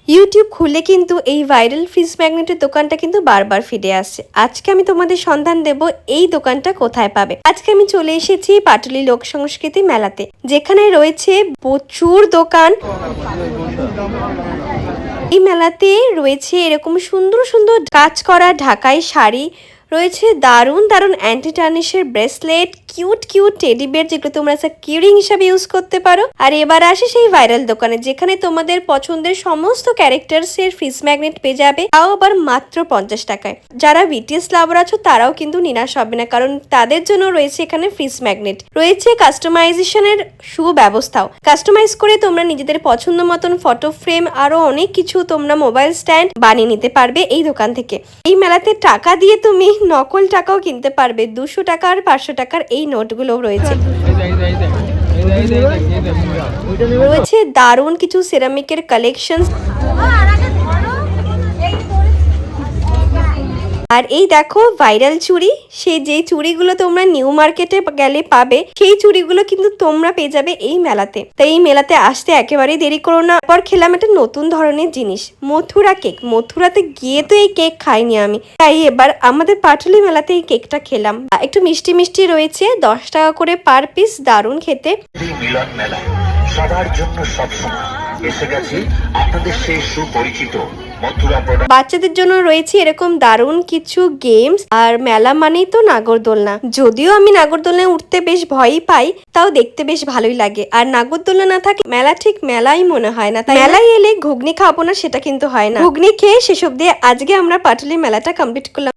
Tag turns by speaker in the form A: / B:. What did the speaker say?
A: YouTube খুলে কিন্তু এই ভাইরাল ফ্রিজ ম্যাগনেটের দোকানটা কিন্তু বারবার ফিরে আসছে। আজকে আমি তোমাদের সন্ধান দেব এই দোকানটা কোথায় পাবে। আজকে আমি চলে এসেছি পাটুলি লোক সংস্কৃতি মেলাতে, যেখানে রয়েছে প্রচুর দোকান। এই মেলাতে রয়েছে এরকম সুন্দর সুন্দর কাজ করা ঢাকাই শাড়ি, রয়েছে দারুণ দারুণ অ্যান্টি টার্নিশের bracelet, cute cute teddy bear, যেগুলো তোমরা কিউরিং হিসাবে ইউজ করতে পারো। আর এবার আসে সেই ভাইরাল দোকানে, যেখানে তোমাদের পছন্দের সমস্ত ক্যারেক্টার্স এর ফ্রিজ ম্যাগনেট পেয়ে যাবে, তাও আবার মাত্র 50 টাকায়। যারা বিটিএস লাভার আছো তারাও কিন্তু নিরাশ হবে না, কারণ তাদের জন্য রয়েছে এখানে ফ্রিজ ম্যাগনেট। রয়েছে কাস্টমাইজেশনের সুব্যবস্থাও। কাস্টমাইজ করে তোমরা নিজেদের পছন্দ মতন ফটো ফ্রেম আরো অনেক কিছু তোমরা মোবাইল স্ট্যান্ড বানিয়ে নিতে পারবে এই দোকান থেকে। এই মেলাতে টাকা দিয়ে তুমি নকল টাকাও কিনতে পারবে। 200 টাকা আর 500 টাকার এই নোটগুলো রয়েছে। রয়েছে দারুণ কিছু সিরামিকের কালেকশন। আর এই দেখো ভাইরাল চুড়ি, সেই যে চুড়িগুলো তোমরা নিউ মার্কেটে গেলে পাবে, সেই চুড়িগুলো কিন্তু তোমরা পেয়ে যাবে এই মেলাতে। তাই এই মেলাতে আসতে একেবারেই দেরি করো না। পর খেলাম একটা নতুন ধরনের জিনিস, মথুরা কেক। মথুরাতে গিয়ে তো এই কেক খাইনি আমি, তাই এবার আমাদের পাটুলি মেলাতে এই কেকটা খেলাম। একটু মিষ্টি মিষ্টি রয়েছে, 10 টাকা করে পার পিস, দারুণ খেতে।
B: মিলন মেলা সবার জন্য সবসময় এসে গেছে আপনাদের সেই সুপরিচিত মথুরা প্রোডাক্ট।
A: বাচ্চাদের জন্য রয়েছে এরকম দারুণ কিছু গেমস। আর মেলা মানেই তো নাগরদোলনা। যদিও আমি নাগরদোলনায় উঠতে বেশ ভয়ই পাই, তাও দেখতে বেশ ভালোই লাগে। আর নাগরদোলনা না থাকলে মেলা ঠিক মেলাই মনে হয় না। তাই মেলায় এলে ঘুগনি খাবো না সেটা কিন্তু হয় না। ঘুগনি খেয়ে সেসব দিয়ে আজকে আমরা পাটুলি মেলাটা কমপ্লিট করলাম।